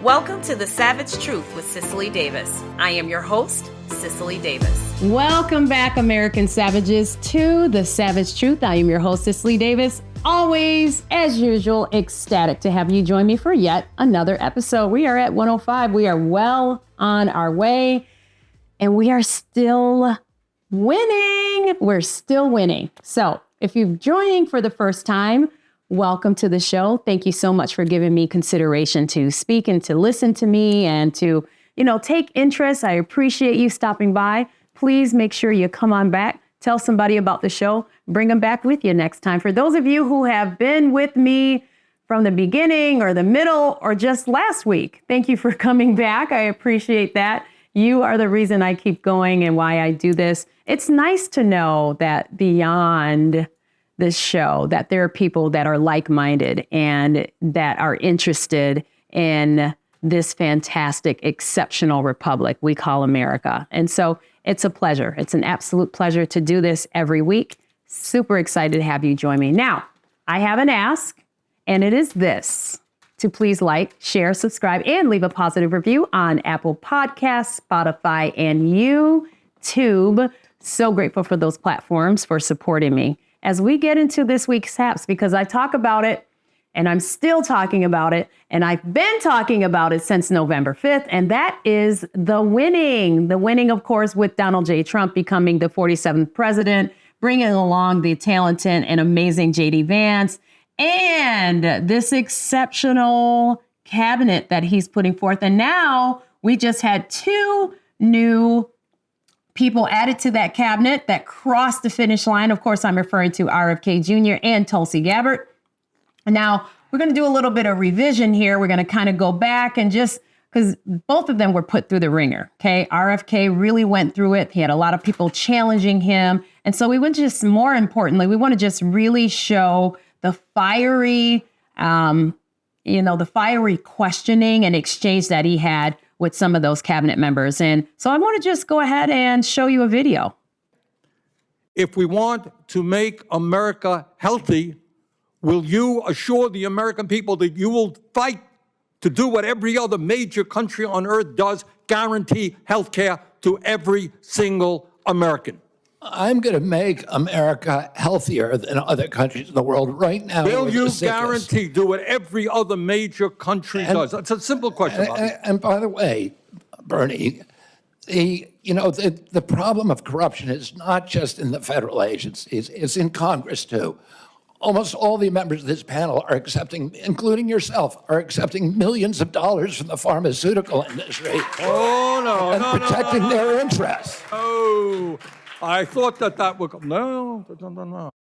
Welcome to The Savage Truth with Cicely Davis. I am your host, Cicely Davis. Welcome back, American Savages, to The Savage Truth. I am your host, Cicely Davis. Always, as usual, ecstatic to have you join me for yet another episode. We are at 105. We are well on our way, and we are still winning. We're still winning. So if you're joining for the first time, welcome to the show. Thank you so much for giving me consideration to speak and to listen to me and to, take interest. I appreciate you stopping by. Please make sure you come on back. Tell somebody about the show. Bring them back with you next time. For those of you who have been with me from the beginning or the middle or just last week, thank you for coming back. I appreciate that. You are the reason I keep going and why I do this. It's nice to know that beyond this show, that there are people that are like-minded and that are interested in this fantastic, exceptional republic we call America. And so it's a pleasure. It's an absolute pleasure to do this every week. Super excited to have you join me. Now, I have an ask, and it is this: to please like, share, subscribe, and leave a positive review on Apple Podcasts, Spotify, and YouTube. So grateful for those platforms for supporting me. As we get into this week's Haps, because I talk about it, and I'm still talking about it, and I've been talking about it since November 5th, and that is the winning. The winning, of course, with Donald J. Trump becoming the 47th president, bringing along the talented and amazing J.D. Vance, and this exceptional cabinet that he's putting forth. And now we just had two new people added to that cabinet that crossed the finish line. Of course, I'm referring to RFK Jr. and Tulsi Gabbard. Now, we're going to do a little bit of revision here. We're going to kind of go back and just, because both of them were put through the ringer, okay? RFK really went through it. He had a lot of people challenging him. And so we want to just, more importantly, we want to just really show the fiery, the fiery questioning and exchange that he had with some of those cabinet members. And so I want to just go ahead and show you a video. If we want to make America healthy, will you assure the American people that you will fight to do what every other major country on earth does, guarantee health care to every single American? I'm going to make America healthier than other countries in the world right now. Will you guarantee do what every other major country does? It's a simple question. And by the way, Bernie, the problem of corruption is not just in the federal agencies, it's in Congress too. Almost all the members of this panel are accepting, including yourself, are accepting millions of dollars from the pharmaceutical industry. And protecting their interests. Oh, I thought that would come. No.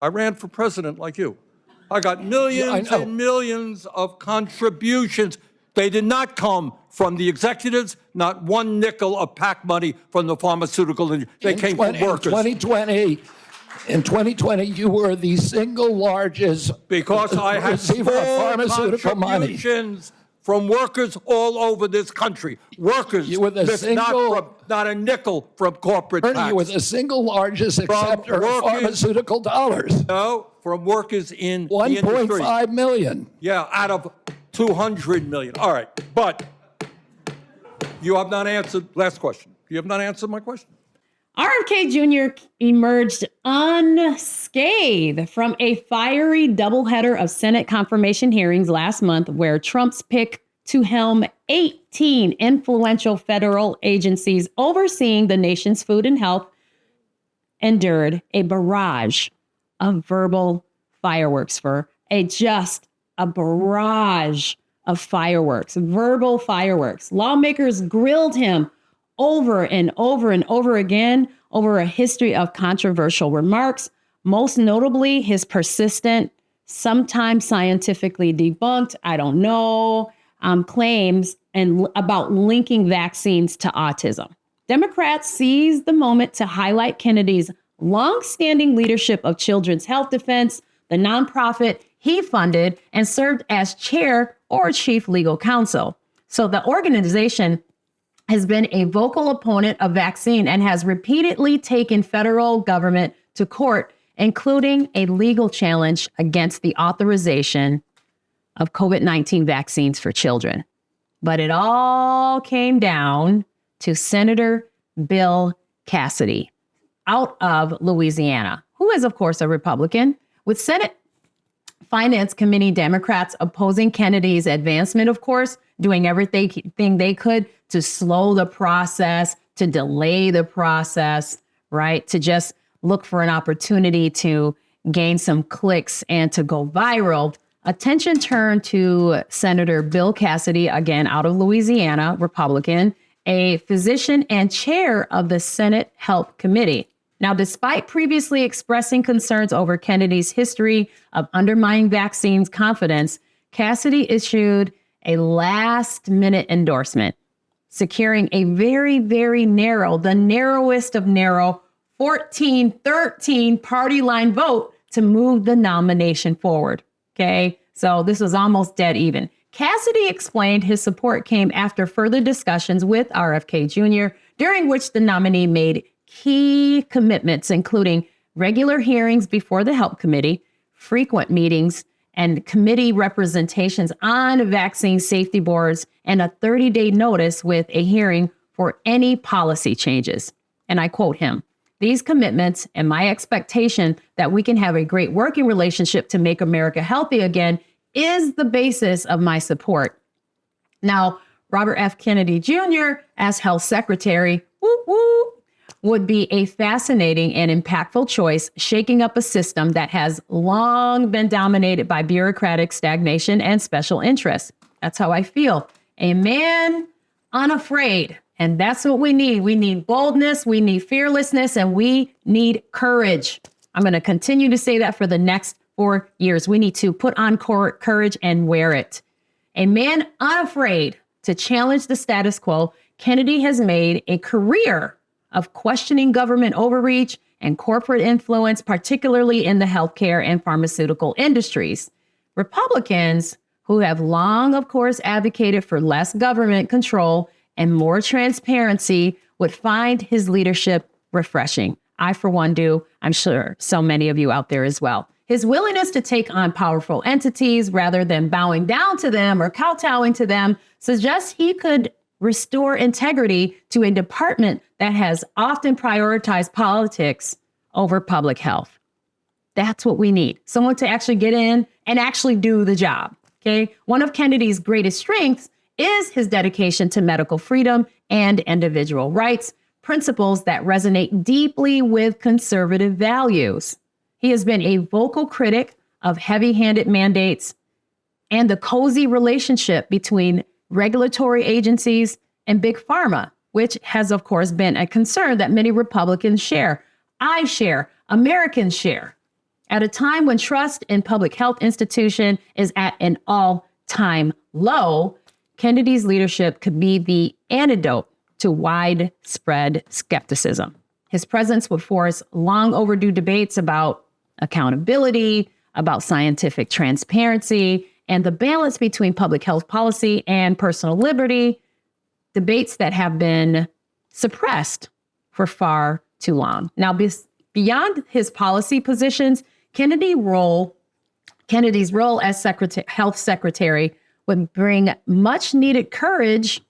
I ran for president like you. I got millions and millions of contributions. They did not come from the executives, not one nickel of PAC money from the pharmaceutical industry. They came from workers. In 2020, you were the single largest because I had pharmaceutical contributions from workers all over this country. Workers, you were the not a nickel from corporate tax. You were the single largest acceptor of pharmaceutical dollars. No, from workers in the industry. 1.5 million. Yeah, out of 200 million. All right, but you have not answered. Last question. You have not answered my question. RFK Jr. emerged unscathed from a fiery doubleheader of Senate confirmation hearings last month, where Trump's pick to helm 18 influential federal agencies overseeing the nation's food and health endured a barrage of verbal fireworks a barrage of fireworks, verbal fireworks. Lawmakers grilled him over and over and over again over a history of controversial remarks, most notably his persistent, sometimes scientifically debunked, claims about linking vaccines to autism. Democrats seized the moment to highlight Kennedy's longstanding leadership of Children's Health Defense, the nonprofit he funded and served as chair or chief legal counsel. So the organization has been a vocal opponent of vaccine and has repeatedly taken federal government to court, including a legal challenge against the authorization of COVID-19 vaccines for children. But it all came down to Senator Bill Cassidy out of Louisiana, who is, of course, a Republican, with Senate Finance Committee Democrats opposing Kennedy's advancement, of course, doing everything they could to slow the process, to delay the process, right? To just look for an opportunity to gain some clicks and to go viral. Attention turned to Senator Bill Cassidy, again, out of Louisiana, Republican, a physician and chair of the Senate Health Committee. Now, despite previously expressing concerns over Kennedy's history of undermining vaccines confidence, Cassidy issued a last-minute endorsement, securing a very, very narrow, the narrowest of narrow, 14-13 party line vote to move the nomination forward. Okay, so this was almost dead even. Cassidy explained his support came after further discussions with RFK Jr., during which the nominee made key commitments, including regular hearings before the Health Committee, frequent meetings, and committee representations on vaccine safety boards, and a 30-day notice with a hearing for any policy changes. And I quote him, "These commitments and my expectation that we can have a great working relationship to make America healthy again is the basis of my support." Now, Robert F. Kennedy Jr. as health secretary, would be a fascinating and impactful choice, shaking up a system that has long been dominated by bureaucratic stagnation and special interests. That's how I feel. A man unafraid. And that's what we need. We need boldness, we need fearlessness, and we need courage. I'm going to continue to say that for the next 4 years. We need to put on courage and wear it. A man unafraid to challenge the status quo, Kennedy has made a career of questioning government overreach and corporate influence, particularly in the healthcare and pharmaceutical industries. Republicans, who have long, of course, advocated for less government control and more transparency, would find his leadership refreshing. I, for one, do. I'm sure so many of you out there as well. His willingness to take on powerful entities rather than bowing down to them or kowtowing to them suggests he could restore integrity to a department that has often prioritized politics over public health. That's what we need. Someone to actually get in and actually do the job. Okay. One of Kennedy's greatest strengths is his dedication to medical freedom and individual rights, principles that resonate deeply with conservative values. He has been a vocal critic of heavy-handed mandates and the cozy relationship between regulatory agencies and big pharma, which has, of course, been a concern that many Republicans share. I share, Americans share. At a time when trust in public health institutions is at an all-time low, Kennedy's leadership could be the antidote to widespread skepticism. His presence would force long overdue debates about accountability, about scientific transparency, and the balance between public health policy and personal liberty, debates that have been suppressed for far too long. Now, beyond his policy positions, Kennedy's role as health secretary would bring much needed courage,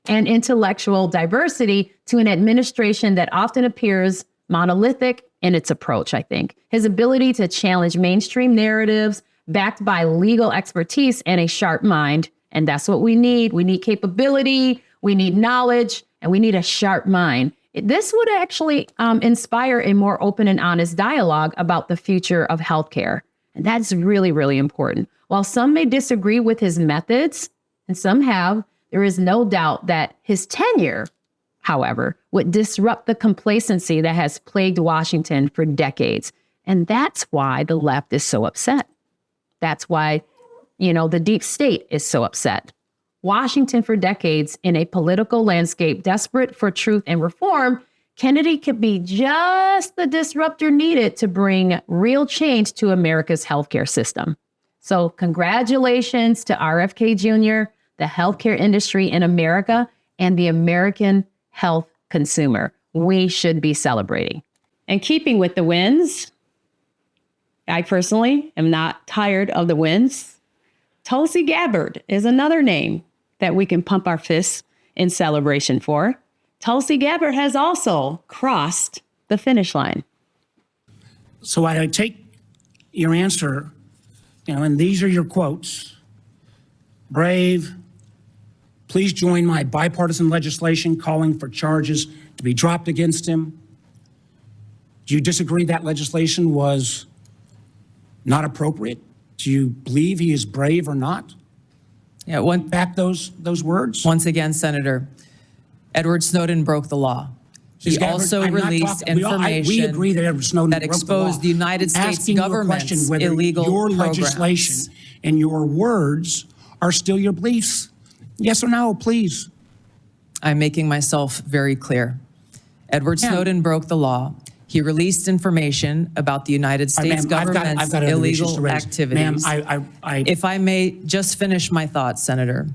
and intellectual diversity to an administration that often appears monolithic in its approach, I think. His ability to challenge mainstream narratives backed by legal expertise and a sharp mind. And that's what we need. We need capability, we need knowledge, and we need a sharp mind. This would actually inspire a more open and honest dialogue about the future of healthcare. And that's really, really important. While some may disagree with his methods, and some have, there is no doubt that his tenure, however, would disrupt the complacency that has plagued Washington for decades. And that's why the left is so upset. That's why, the deep state is so upset. Washington for decades in a political landscape desperate for truth and reform, Kennedy could be just the disruptor needed to bring real change to America's healthcare system. So congratulations to RFK Jr., the healthcare industry in America, and the American health consumer. We should be celebrating. And keeping with the wins, I personally am not tired of the wins. Tulsi Gabbard is another name that we can pump our fists in celebration for. Tulsi Gabbard has also crossed the finish line. So I take your answer, and these are your quotes. Brave, please join my bipartisan legislation calling for charges to be dropped against him. Do you disagree that legislation was not appropriate? Do you believe he is brave or not? Yeah, Back those words? once again, Senator, Edward Snowden broke the law. He Ms. Gabbard, also I'm not released talking- information we agree that Edward Snowden that broke the exposed law. the United States Asking you a government's question whether illegal your programs. legislation and your words are still your beliefs. Yes or no, please. I'm making myself very clear. Edward Ma'am. Snowden broke the law. He released information about the United All right, States ma'am, I've government's got other issues to illegal raise. activities. Ma'am, If I may just finish my thoughts, Senator.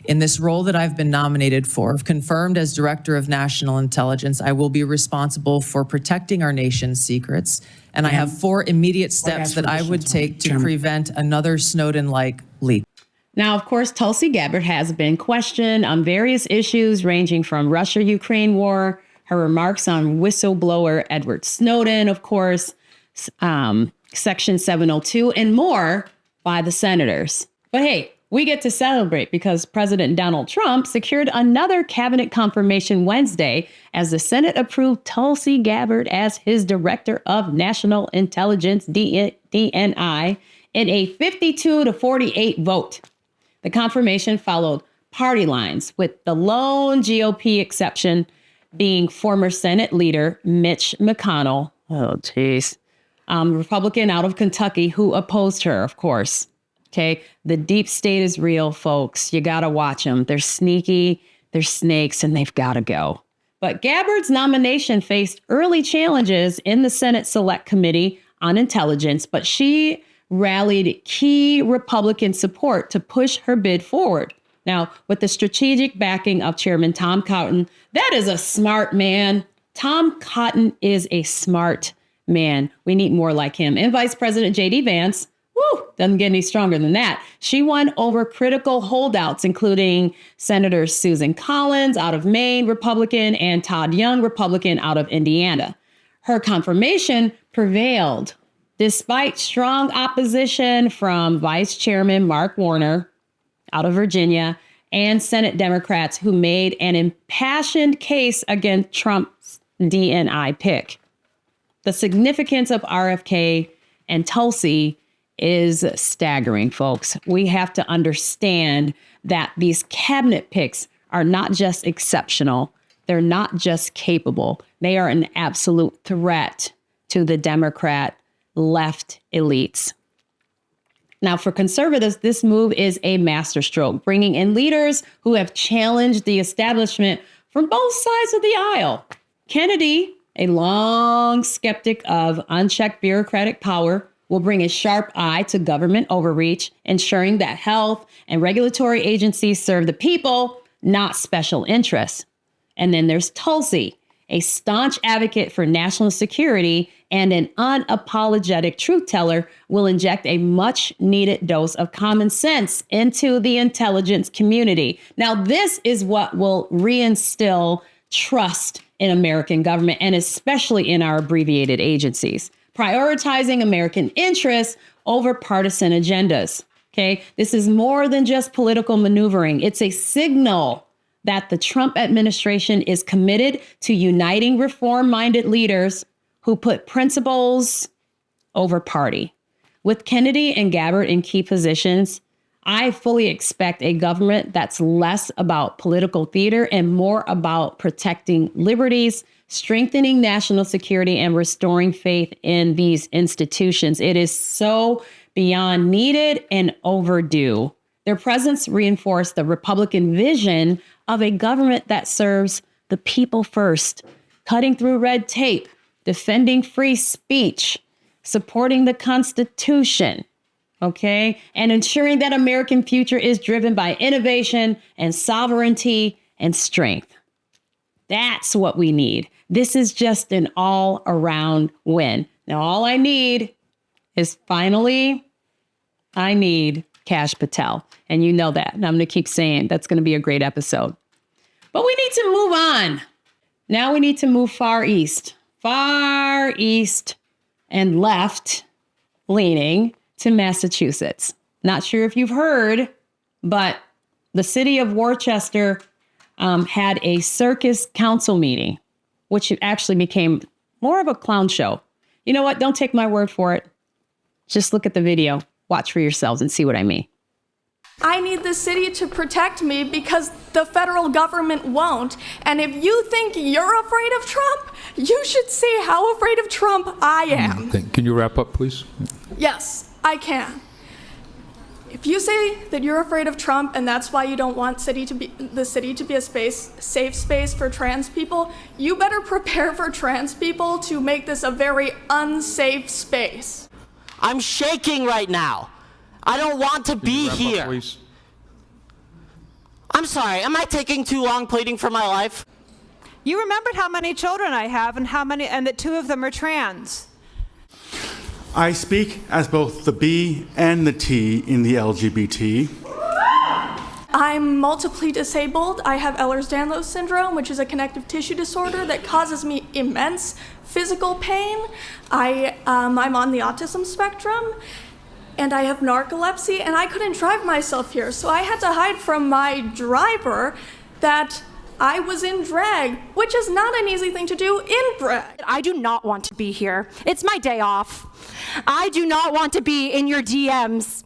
In this role that I've been nominated for, if confirmed as Director of National Intelligence, I will be responsible for protecting our nation's secrets. And I have 4 immediate steps ask for that I would additional time, take to Chairman. prevent another Snowden-like leak. Now, of course, Tulsi Gabbard has been questioned on various issues ranging from Russia-Ukraine war, her remarks on whistleblower Edward Snowden, of course, Section 702, and more by the senators. But hey, we get to celebrate because President Donald Trump secured another cabinet confirmation Wednesday as the Senate approved Tulsi Gabbard as his Director of National Intelligence, DNI, in a 52-48 vote. The confirmation followed party lines, with the lone GOP exception being former Senate leader Mitch McConnell, Republican out of Kentucky, who opposed her, of course. Okay, the deep state is real, folks. You got to watch them. They're sneaky, they're snakes, and they've got to go. But Gabbard's nomination faced early challenges in the Senate Select Committee on Intelligence, but she rallied key Republican support to push her bid forward. Now, with the strategic backing of Chairman Tom Cotton, that is a smart man. Tom Cotton is a smart man. We need more like him. And Vice President J.D. Vance, doesn't get any stronger than that. She won over critical holdouts, including Senators Susan Collins out of Maine, Republican, and Todd Young, Republican, out of Indiana. Her confirmation prevailed despite strong opposition from Vice Chairman Mark Warner out of Virginia and Senate Democrats who made an impassioned case against Trump's DNI pick. The significance of RFK and Tulsi is staggering, folks. We have to understand that these cabinet picks are not just exceptional. They're not just capable. They are an absolute threat to the Democrat left elites. Now, for conservatives, this move is a masterstroke, bringing in leaders who have challenged the establishment from both sides of the aisle. Kennedy, a long skeptic of unchecked bureaucratic power, will bring a sharp eye to government overreach, ensuring that health and regulatory agencies serve the people, not special interests. And then there's Tulsi, a staunch advocate for national security and an unapologetic truth teller, will inject a much needed dose of common sense into the intelligence community. Now, this is what will reinstill trust in American government, and especially in our abbreviated agencies, prioritizing American interests over partisan agendas. Okay, this is more than just political maneuvering. It's a signal that the Trump administration is committed to uniting reform-minded leaders who put principles over party. With Kennedy and Gabbard in key positions, I fully expect a government that's less about political theater and more about protecting liberties, strengthening national security, and restoring faith in these institutions. It is so beyond needed and overdue. Their presence reinforced the Republican vision of a government that serves the people first, cutting through red tape, defending free speech, supporting the Constitution, okay, and ensuring that American future is driven by innovation and sovereignty and strength. That's what we need. This is just an all-around win. Now, all I need is I need Kash Patel. And you know that. And I'm going to keep saying that's going to be a great episode. But we need to move on. Now we need to move far east and left leaning to Massachusetts. Not sure if you've heard, but the city of Worcester had a circus council meeting, which actually became more of a clown show. You know what? Don't take my word for it. Just look at the video, watch for yourselves and see what I mean. I need the city to protect me because the federal government won't. And if you think you're afraid of Trump, you should see how afraid of Trump I am. Can you wrap up, please? Yes, I can. If you say that you're afraid of Trump and that's why you don't want the city to be a safe space for trans people, you better prepare for trans people to make this a very unsafe space. I'm shaking right now. I don't want to be here. Up, I'm sorry, am I taking too long pleading for my life? You remembered how many children I have and that 2 of them are trans. I speak as both the B and the T in the LGBT. I'm multiply disabled. I have Ehlers-Danlos syndrome, which is a connective tissue disorder that causes me immense physical pain. I'm on the autism spectrum, and I have narcolepsy, and I couldn't drive myself here, so I had to hide from my driver that I was in drag, which is not an easy thing to do in drag. I do not want to be here. It's my day off. I do not want to be in your DMs.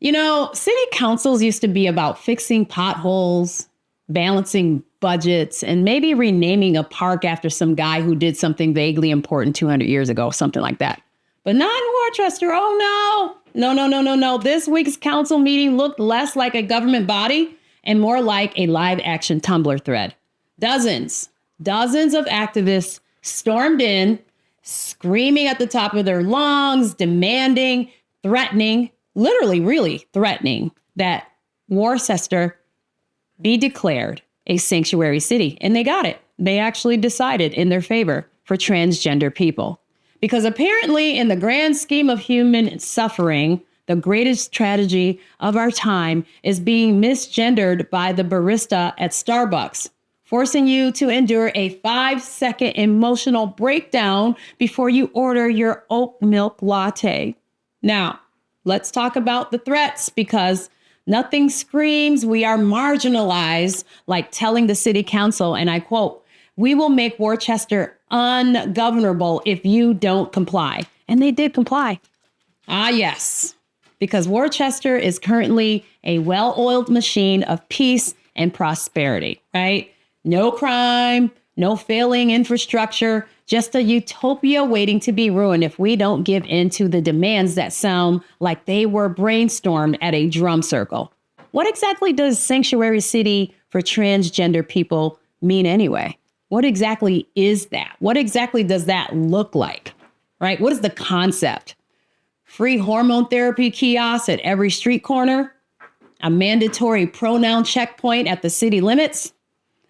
You know, city councils used to be about fixing potholes, balancing budgets, and maybe renaming a park after some guy who did something vaguely important 200 years ago, something like that. But not in Worcester. Oh, no. This week's council meeting looked less like a government body and more like a live action Tumblr thread. Dozens of activists stormed in, screaming at the top of their lungs, demanding, threatening, literally really threatening that Worcester be declared a sanctuary city. And they got it. They actually decided in their favor for transgender people. Because apparently in the grand scheme of human suffering, the greatest tragedy of our time is being misgendered by the barista at Starbucks, forcing you to endure a 5-second emotional breakdown before you order your oat milk latte. Now, let's talk about the threats, because nothing screams we are marginalized like telling the city council, and I quote, "We will make Worcester ungovernable if you don't comply." And they did comply. Ah, yes, because Worcester is currently a well-oiled machine of peace and prosperity, right? No crime, no failing infrastructure, just a utopia waiting to be ruined if we don't give in to the demands that sound like they were brainstormed at a drum circle. What exactly does sanctuary city for transgender people mean anyway? What exactly is that? What exactly does that look like, right? What is the concept? Free hormone therapy kiosks at every street corner, a mandatory pronoun checkpoint at the city limits,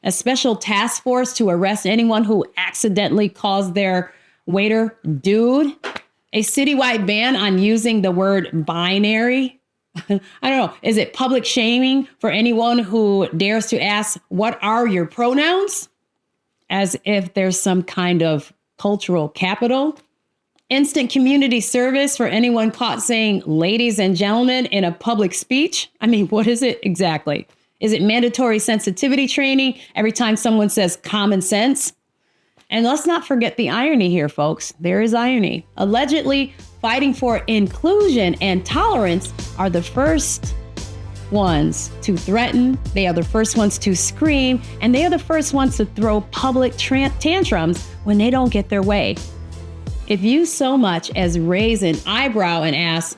a special task force to arrest anyone who accidentally calls their waiter dude, a citywide ban on using the word binary. I don't know. Is it public shaming for anyone who dares to ask, what are your pronouns? As if there's some kind of cultural capital. Instant community service for anyone caught saying ladies and gentlemen in a public speech. I mean, what is it exactly? Is it mandatory sensitivity training every time someone says common sense? And let's not forget the irony here, folks. There is irony. Allegedly fighting for inclusion and tolerance are the first ones to threaten, they are the first ones to scream, and they are the first ones to throw public tantrums when they don't get their way. If you so much as raise an eyebrow and ask,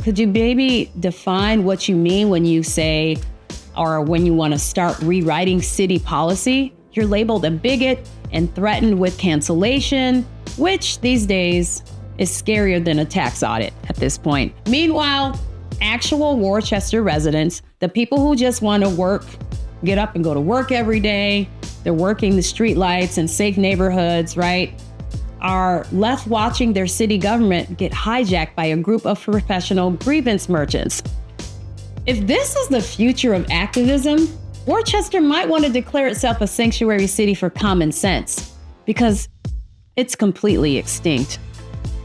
could you maybe define what you mean when you say, or when you want to start rewriting city policy, you're labeled a bigot and threatened with cancellation, which these days is scarier than a tax audit at this point. Meanwhile, actual Worcester residents, the people who just want to work, get up and go to work every day, they're working the streetlights and safe neighborhoods, right, are left watching their city government get hijacked by a group of professional grievance merchants. If this is the future of activism, Worcester might want to declare itself a sanctuary city for common sense, because it's completely extinct.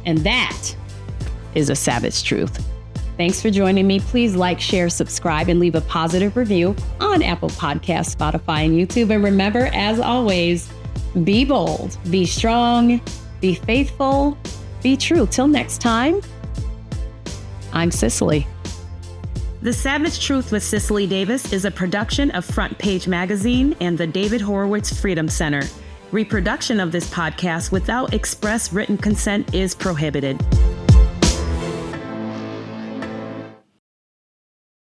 And that is a savage truth. Thanks for joining me. Please like, share, subscribe, and leave a positive review on Apple Podcasts, Spotify, and YouTube. And remember, as always, be bold, be strong, be faithful, be true. Till next time, I'm Cicely. The Savage Truth with Cicely Davis is a production of Front Page Magazine and the David Horowitz Freedom Center. Reproduction of this podcast without express written consent is prohibited.